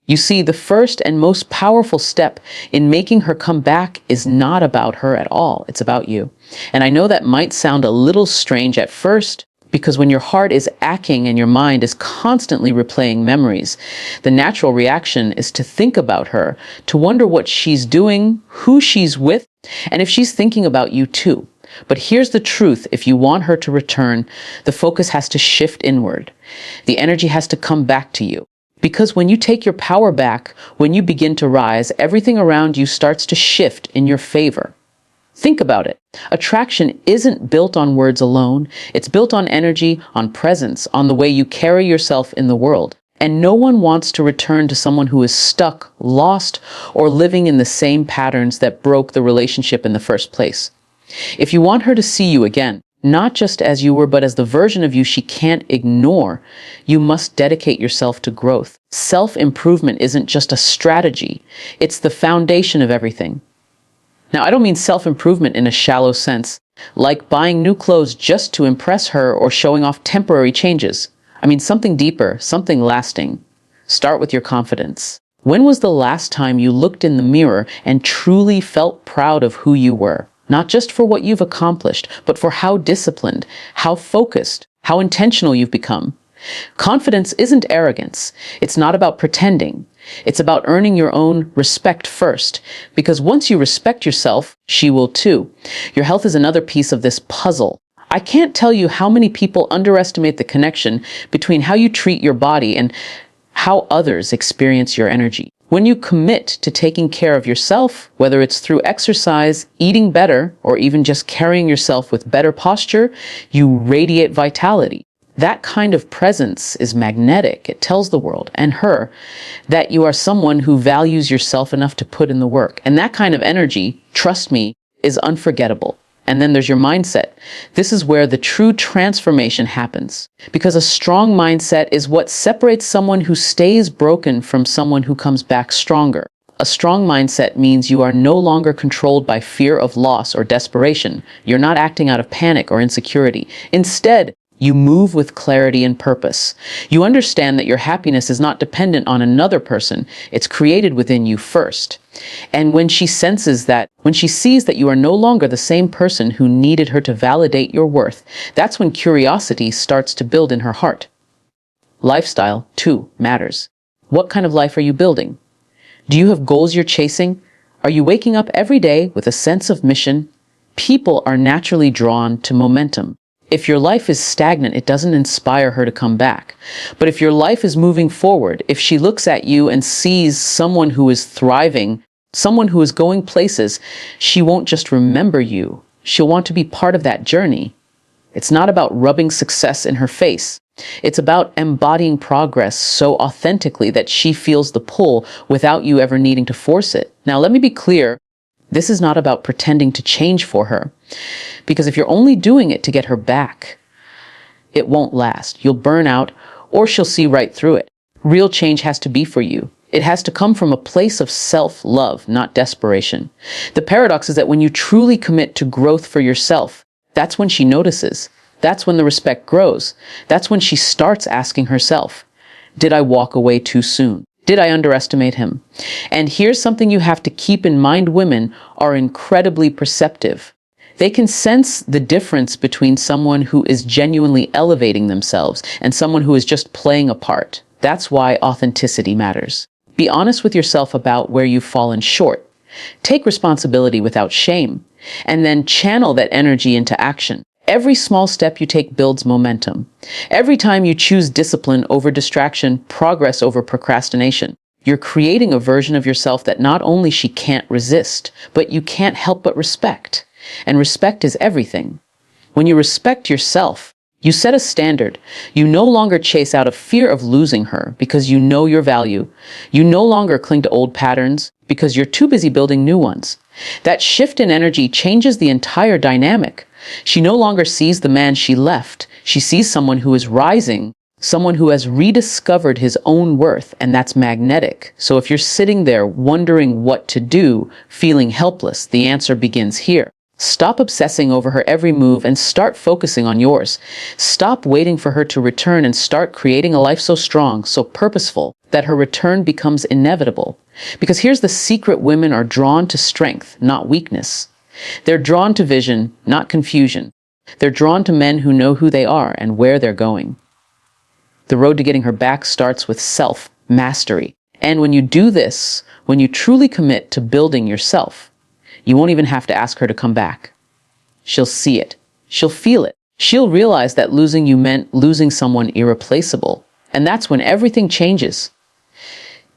You see, the first and most powerful step in making her come back is not about her at all. It's about you. And I know that might sound a little strange at first, because when your heart is aching and your mind is constantly replaying memories, the natural reaction is to think about her, to wonder what she's doing, who she's with, and if she's thinking about you too. But here's the truth: if you want her to return, the focus has to shift inward. The energy has to come back to you. Because when you take your power back, when you begin to rise, everything around you starts to shift in your favor. Think about it. Attraction isn't built on words alone. It's built on energy, on presence, on the way you carry yourself in the world. And no one wants to return to someone who is stuck, lost, or living in the same patterns that broke the relationship in the first place. If you want her to see you again, not just as you were, but as the version of you she can't ignore, you must dedicate yourself to growth. Self-improvement isn't just a strategy. It's the foundation of everything. Now, I don't mean self-improvement in a shallow sense, like buying new clothes just to impress her or showing off temporary changes. I mean something deeper, something lasting. Start with your confidence. When was the last time you looked in the mirror and truly felt proud of who you were? Not just for what you've accomplished, but for how disciplined, how focused, how intentional you've become. Confidence isn't arrogance. It's not about pretending. It's about earning your own respect first. Because once you respect yourself, she will too. Your health is another piece of this puzzle. I can't tell you how many people underestimate the connection between how you treat your body and how others experience your energy. When you commit to taking care of yourself, whether it's through exercise, eating better, or even just carrying yourself with better posture, you radiate vitality. That kind of presence is magnetic. It tells the world and her that you are someone who values yourself enough to put in the work. And that kind of energy, trust me, is unforgettable. And then there's your mindset. This is where the true transformation happens. Because a strong mindset is what separates someone who stays broken from someone who comes back stronger. A strong mindset means you are no longer controlled by fear of loss or desperation. You're not acting out of panic or insecurity. Instead, you move with clarity and purpose. You understand that your happiness is not dependent on another person. It's created within you first. And when she sees that you are no longer the same person who needed her to validate your worth, that's when curiosity starts to build in her heart. Lifestyle, too, matters. What kind of life are you building? Do you have goals you're chasing? Are you waking up every day with a sense of mission? People are naturally drawn to momentum. If your life is stagnant, it doesn't inspire her to come back. But if your life is moving forward, if she looks at you and sees someone who is thriving, someone who is going places, she won't just remember you. She'll want to be part of that journey. It's not about rubbing success in her face. It's about embodying progress so authentically that she feels the pull without you ever needing to force it. Now, let me be clear. This is not about pretending to change for her. Because if you're only doing it to get her back, it won't last. You'll burn out, or she'll see right through it. Real change has to be for you. It has to come from a place of self-love, not desperation. The paradox is that when you truly commit to growth for yourself, that's when she notices. That's when the respect grows. That's when she starts asking herself, did I walk away too soon? Did I underestimate him? And here's something you have to keep in mind. Women are incredibly perceptive. They can sense the difference between someone who is genuinely elevating themselves and someone who is just playing a part. That's why authenticity matters. Be honest with yourself about where you've fallen short. Take responsibility without shame, and then channel that energy into action. Every small step you take builds momentum. Every time you choose discipline over distraction, progress over procrastination, you're creating a version of yourself that not only she can't resist, but you can't help but respect. And respect is everything. When you respect yourself, you set a standard. You no longer chase out of fear of losing her because you know your value. You no longer cling to old patterns because you're too busy building new ones. That shift in energy changes the entire dynamic. She no longer sees the man she left. She sees someone who is rising, someone who has rediscovered his own worth, and that's magnetic. So if you're sitting there wondering what to do, feeling helpless, the answer begins here. Stop obsessing over her every move and start focusing on yours. Stop waiting for her to return and start creating a life so strong, so purposeful, that her return becomes inevitable. Because here's the secret: women are drawn to strength, not weakness. They're drawn to vision, not confusion. They're drawn to men who know who they are and where they're going. The road to getting her back starts with self-mastery. And when you do this, when you truly commit to building yourself, you won't even have to ask her to come back. She'll see it. She'll feel it. She'll realize that losing you meant losing someone irreplaceable. And that's when everything changes.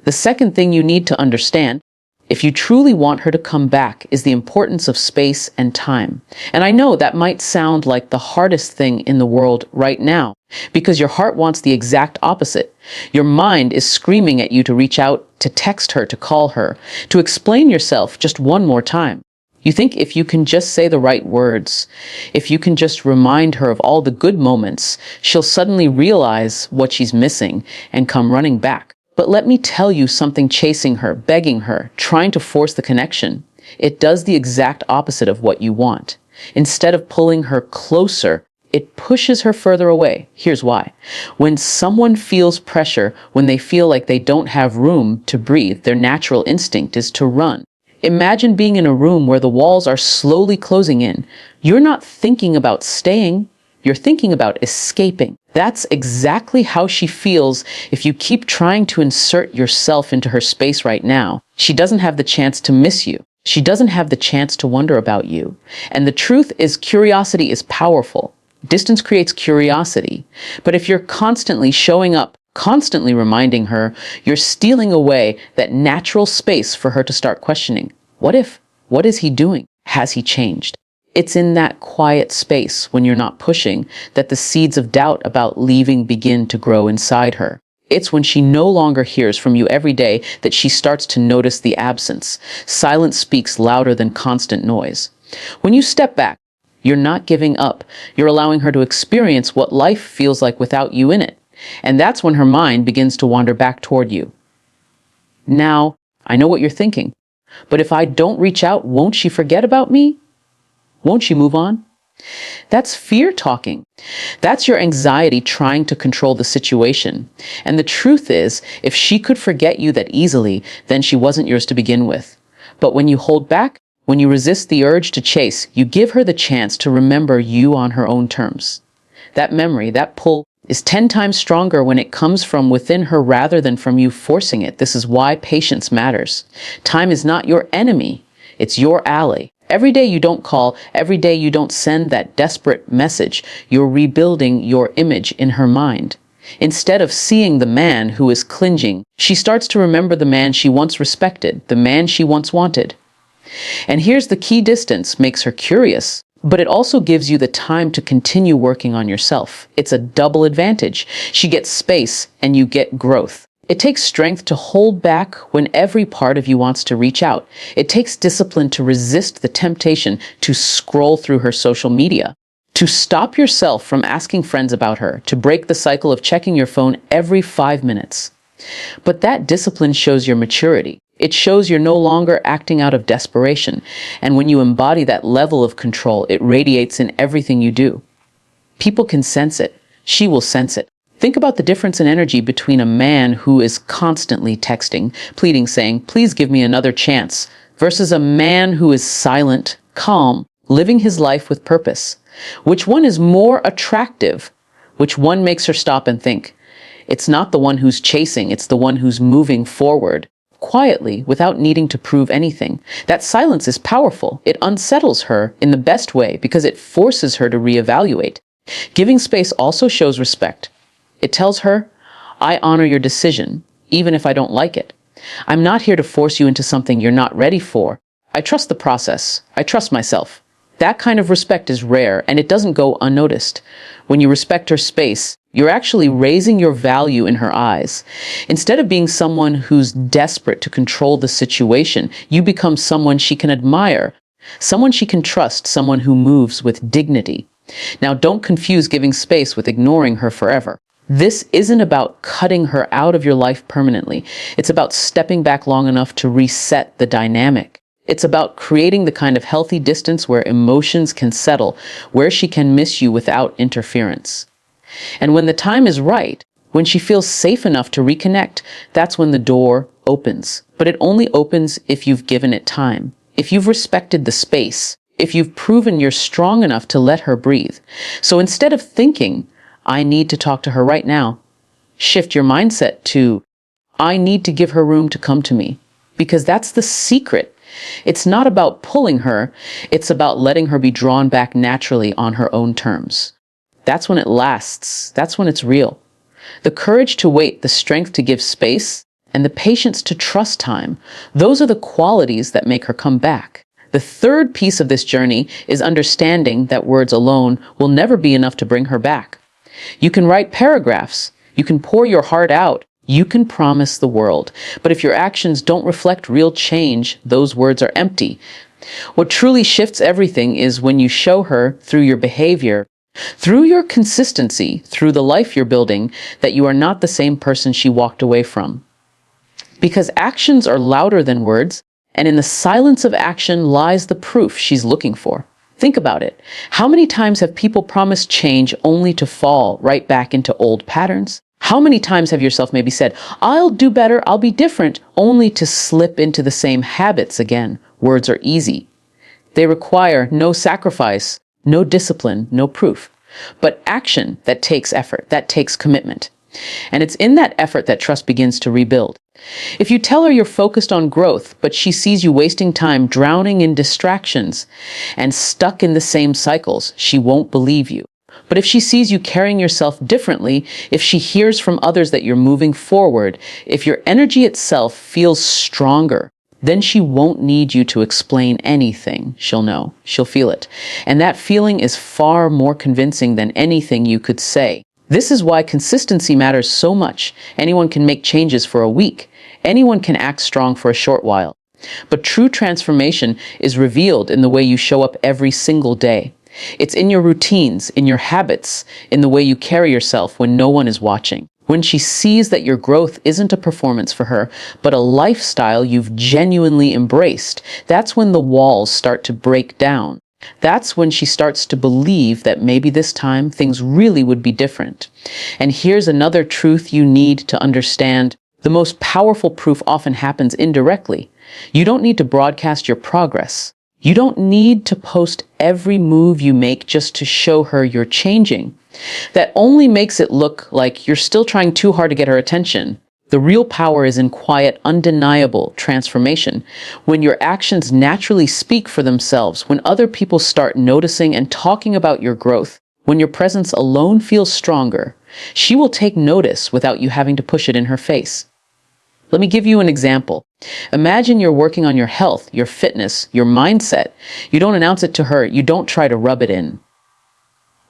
The second thing you need to understand, if you truly want her to come back, is the importance of space and time. And I know that might sound like the hardest thing in the world right now, because your heart wants the exact opposite. Your mind is screaming at you to reach out, to text her, to call her, to explain yourself just one more time. You think if you can just say the right words, if you can just remind her of all the good moments, she'll suddenly realize what she's missing and come running back. But let me tell you something: chasing her, begging her, trying to force the connection, it does the exact opposite of what you want. Instead of pulling her closer, it pushes her further away. Here's why. When someone feels pressure, when they feel like they don't have room to breathe, their natural instinct is to run. Imagine being in a room where the walls are slowly closing in. You're not thinking about staying. You're thinking about escaping. That's exactly how she feels if you keep trying to insert yourself into her space right now. She doesn't have the chance to miss you. She doesn't have the chance to wonder about you. And the truth is, curiosity is powerful. Distance creates curiosity. But if you're constantly showing up, constantly reminding her, you're stealing away that natural space for her to start questioning. What if? What is he doing? Has he changed? It's in that quiet space, when you're not pushing, that the seeds of doubt about leaving begin to grow inside her. It's when she no longer hears from you every day that she starts to notice the absence. Silence speaks louder than constant noise. When you step back, you're not giving up. You're allowing her to experience what life feels like without you in it. And that's when her mind begins to wander back toward you. Now, I know what you're thinking. But if I don't reach out, won't she forget about me? Won't she move on? That's fear talking. That's your anxiety trying to control the situation. And the truth is, if she could forget you that easily, then she wasn't yours to begin with. But when you hold back, when you resist the urge to chase, you give her the chance to remember you on her own terms. That memory, that pull, is 10 times stronger when it comes from within her rather than from you forcing it. This is why patience matters. Time is not your enemy. It's your ally. Every day you don't call, every day you don't send that desperate message, you're rebuilding your image in her mind. Instead of seeing the man who is clinging, she starts to remember the man she once respected, the man she once wanted. And here's the key: distance makes her curious, but it also gives you the time to continue working on yourself. It's a double advantage. She gets space and you get growth. It takes strength to hold back when every part of you wants to reach out. It takes discipline to resist the temptation to scroll through her social media, to stop yourself from asking friends about her, to break the cycle of checking your phone every 5 minutes. But that discipline shows your maturity. It shows you're no longer acting out of desperation. And when you embody that level of control, it radiates in everything you do. People can sense it. She will sense it. Think about the difference in energy between a man who is constantly texting, pleading, saying, "Please give me another chance," versus a man who is silent, calm, living his life with purpose. Which one is more attractive? Which one makes her stop and think? It's not the one who's chasing, it's the one who's moving forward, quietly, without needing to prove anything. That silence is powerful. It unsettles her in the best way because it forces her to reevaluate. Giving space also shows respect. It tells her, I honor your decision, even if I don't like it. I'm not here to force you into something you're not ready for. I trust the process. I trust myself. That kind of respect is rare, and it doesn't go unnoticed. When you respect her space, you're actually raising your value in her eyes. Instead of being someone who's desperate to control the situation, you become someone she can admire, someone she can trust, someone who moves with dignity. Now, don't confuse giving space with ignoring her forever. This isn't about cutting her out of your life permanently. It's about stepping back long enough to reset the dynamic. It's about creating the kind of healthy distance where emotions can settle, where she can miss you without interference. And when the time is right, when she feels safe enough to reconnect, that's when the door opens. But it only opens if you've given it time, if you've respected the space, if you've proven you're strong enough to let her breathe. So instead of thinking, I need to talk to her right now, shift your mindset to, I need to give her room to come to me. Because that's the secret. It's not about pulling her, it's about letting her be drawn back naturally on her own terms. That's when it lasts. That's when it's real. The courage to wait, the strength to give space, and the patience to trust time, those are the qualities that make her come back. The third piece of this journey is understanding that words alone will never be enough to bring her back. You can write paragraphs, you can pour your heart out, you can promise the world, but if your actions don't reflect real change, those words are empty. What truly shifts everything is when you show her through your behavior, through your consistency, through the life you're building, that you are not the same person she walked away from. Because actions are louder than words, and in the silence of action lies the proof she's looking for. Think about it. How many times have people promised change only to fall right back into old patterns? How many times have yourself maybe said, I'll do better, I'll be different, only to slip into the same habits again? Words are easy. They require no sacrifice, no discipline, no proof. But action that takes effort, that takes commitment. And it's in that effort that trust begins to rebuild. If you tell her you're focused on growth, but she sees you wasting time drowning in distractions and stuck in the same cycles, she won't believe you. But if she sees you carrying yourself differently, if she hears from others that you're moving forward, if your energy itself feels stronger, then she won't need you to explain anything. She'll know. She'll feel it. And that feeling is far more convincing than anything you could say. This is why consistency matters so much. Anyone can make changes for a week. Anyone can act strong for a short while. But true transformation is revealed in the way you show up every single day. It's in your routines, in your habits, in the way you carry yourself when no one is watching. When she sees that your growth isn't a performance for her, but a lifestyle you've genuinely embraced, that's when the walls start to break down. That's when she starts to believe that maybe this time things really would be different. And here's another truth you need to understand. The most powerful proof often happens indirectly. You don't need to broadcast your progress. You don't need to post every move you make just to show her you're changing. That only makes it look like you're still trying too hard to get her attention. The real power is in quiet, undeniable transformation. When your actions naturally speak for themselves, when other people start noticing and talking about your growth, when your presence alone feels stronger, she will take notice without you having to push it in her face. Let me give you an example. Imagine you're working on your health, your fitness, your mindset. You don't announce it to her. You don't try to rub it in.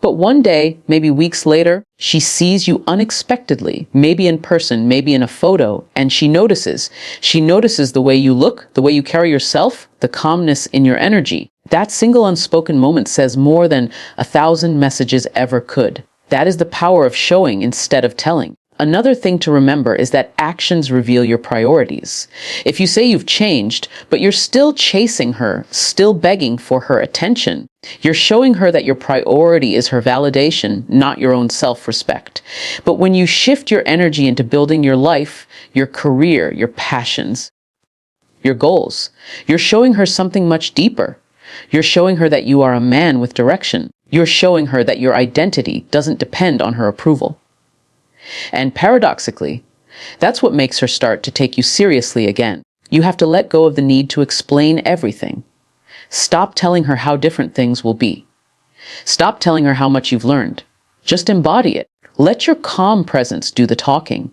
But one day, maybe weeks later, she sees you unexpectedly, maybe in person, maybe in a photo, and she notices. She notices the way you look, the way you carry yourself, the calmness in your energy. That single unspoken moment says more than 1,000 messages ever could. That is the power of showing instead of telling. Another thing to remember is that actions reveal your priorities. If you say you've changed, but you're still chasing her, still begging for her attention, you're showing her that your priority is her validation, not your own self-respect. But when you shift your energy into building your life, your career, your passions, your goals, you're showing her something much deeper. You're showing her that you are a man with direction. You're showing her that your identity doesn't depend on her approval. And paradoxically, that's what makes her start to take you seriously again. You have to let go of the need to explain everything. Stop telling her how different things will be. Stop telling her how much you've learned. Just embody it. Let your calm presence do the talking.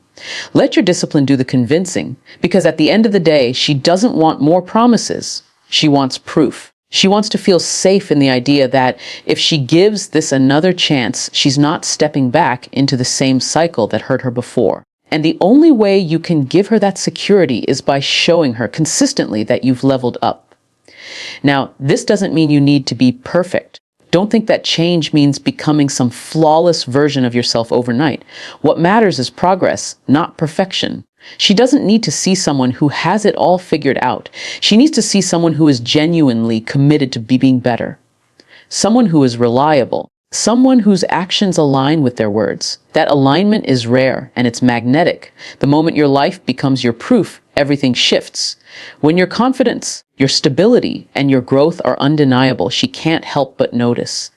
Let your discipline do the convincing, because at the end of the day, she doesn't want more promises. She wants proof. She wants to feel safe in the idea that if she gives this another chance, she's not stepping back into the same cycle that hurt her before. And the only way you can give her that security is by showing her consistently that you've leveled up. Now, this doesn't mean you need to be perfect. Don't think that change means becoming some flawless version of yourself overnight. What matters is progress, not perfection. She doesn't need to see someone who has it all figured out. She needs to see someone who is genuinely committed to being better. Someone who is reliable. Someone whose actions align with their words. That alignment is rare and it's magnetic. The moment your life becomes your proof, everything shifts. When your confidence, your stability, and your growth are undeniable, she can't help but notice.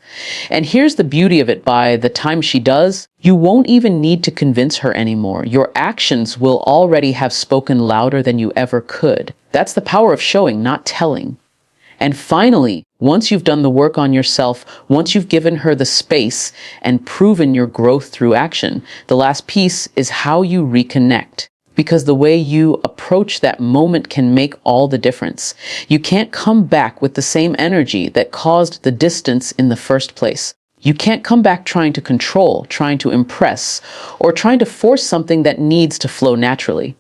And here's the beauty of it: by the time she does, you won't even need to convince her anymore. Your actions will already have spoken louder than you ever could. That's the power of showing, not telling. And finally, once you've done the work on yourself, once you've given her the space and proven your growth through action, the last piece is how you reconnect. Because the way you approach that moment can make all the difference. You can't come back with the same energy that caused the distance in the first place. You can't come back trying to control, trying to impress, or trying to force something that needs to flow naturally.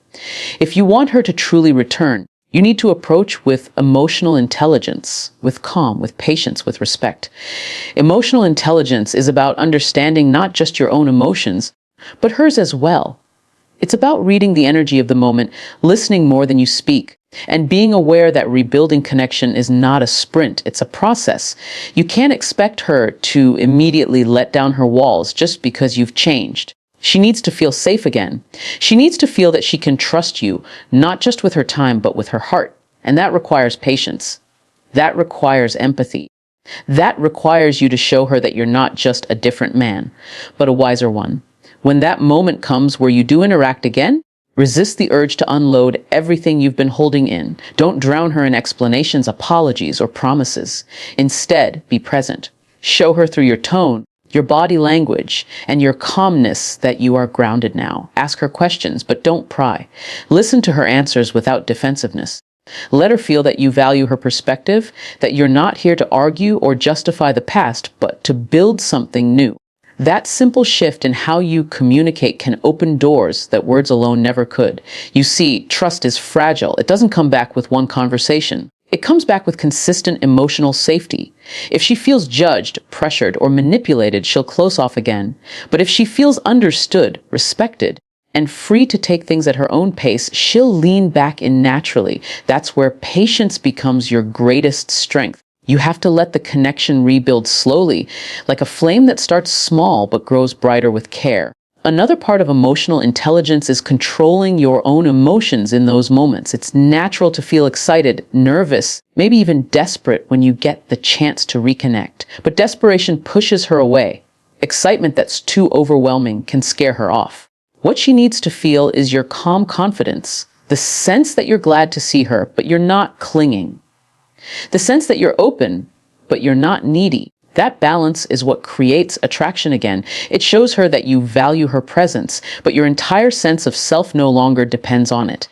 If you want her to truly return, you need to approach with emotional intelligence, with calm, with patience, with respect. Emotional intelligence is about understanding not just your own emotions, but hers as well. It's about reading the energy of the moment, listening more than you speak, and being aware that rebuilding connection is not a sprint, it's a process. You can't expect her to immediately let down her walls just because you've changed. She needs to feel safe again. She needs to feel that she can trust you, not just with her time, but with her heart. And that requires patience. That requires empathy. That requires you to show her that you're not just a different man, but a wiser one. When that moment comes where you do interact again, resist the urge to unload everything you've been holding in. Don't drown her in explanations, apologies, or promises. Instead, be present. Show her through your tone, your body language, and your calmness that you are grounded now. Ask her questions, but don't pry. Listen to her answers without defensiveness. Let her feel that you value her perspective, that you're not here to argue or justify the past, but to build something new. That simple shift in how you communicate can open doors that words alone never could. You see, trust is fragile. It doesn't come back with one conversation. It comes back with consistent emotional safety. If she feels judged, pressured, or manipulated, she'll close off again. But if she feels understood, respected, and free to take things at her own pace, she'll lean back in naturally. That's where patience becomes your greatest strength. You have to let the connection rebuild slowly, like a flame that starts small but grows brighter with care. Another part of emotional intelligence is controlling your own emotions in those moments. It's natural to feel excited, nervous, maybe even desperate when you get the chance to reconnect. But desperation pushes her away. Excitement that's too overwhelming can scare her off. What she needs to feel is your calm confidence, the sense that you're glad to see her, but you're not clinging. The sense that you're open, but you're not needy. That balance is what creates attraction again. It shows her that you value her presence, but your entire sense of self no longer depends on it.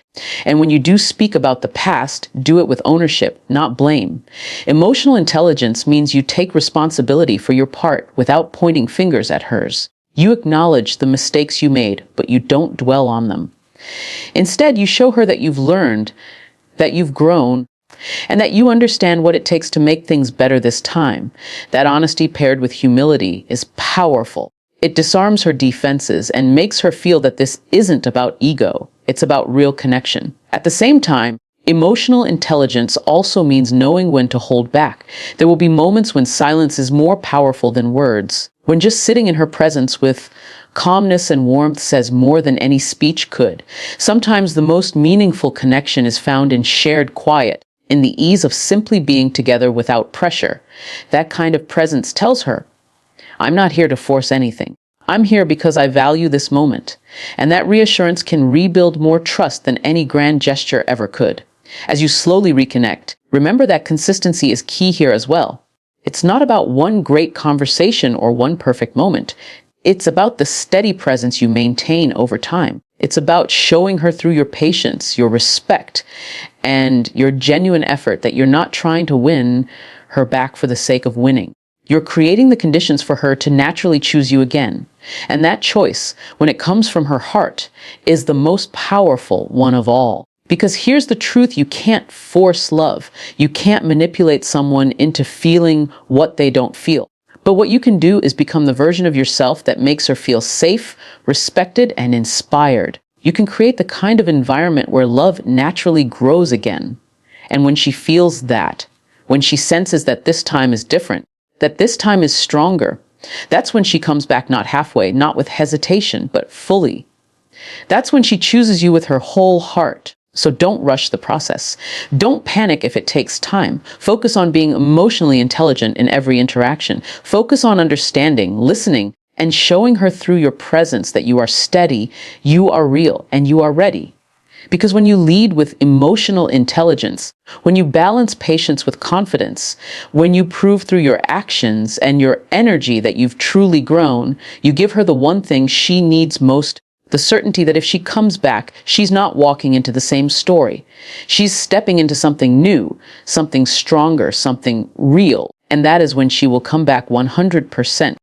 And when you do speak about the past, do it with ownership, not blame. Emotional intelligence means you take responsibility for your part without pointing fingers at hers. You acknowledge the mistakes you made, but you don't dwell on them. Instead, you show her that you've learned, that you've grown, and that you understand what it takes to make things better this time. That honesty paired with humility is powerful. It disarms her defenses and makes her feel that this isn't about ego. It's about real connection. At the same time, emotional intelligence also means knowing when to hold back. There will be moments when silence is more powerful than words, when just sitting in her presence with calmness and warmth says more than any speech could. Sometimes the most meaningful connection is found in shared quiet, in the ease of simply being together without pressure. That kind of presence tells her, I'm not here to force anything. I'm here because I value this moment. And that reassurance can rebuild more trust than any grand gesture ever could. As you slowly reconnect, remember that consistency is key here as well. It's not about one great conversation or one perfect moment. It's about the steady presence you maintain over time. It's about showing her through your patience, your respect, and your genuine effort that you're not trying to win her back for the sake of winning. You're creating the conditions for her to naturally choose you again. And that choice, when it comes from her heart, is the most powerful one of all. Because here's the truth: you can't force love. You can't manipulate someone into feeling what they don't feel. But what you can do is become the version of yourself that makes her feel safe, respected, and inspired. You can create the kind of environment where love naturally grows again. And when she feels that, when she senses that this time is different, that this time is stronger, that's when she comes back not halfway, not with hesitation, but fully. That's when she chooses you with her whole heart. So don't rush the process. Don't panic if it takes time. Focus on being emotionally intelligent in every interaction. Focus on understanding, listening, and showing her through your presence that you are steady, you are real, and you are ready. Because when you lead with emotional intelligence, when you balance patience with confidence, when you prove through your actions and your energy that you've truly grown, you give her the one thing she needs most, the certainty that if she comes back, she's not walking into the same story. She's stepping into something new, something stronger, something real. And that is when she will come back 100%.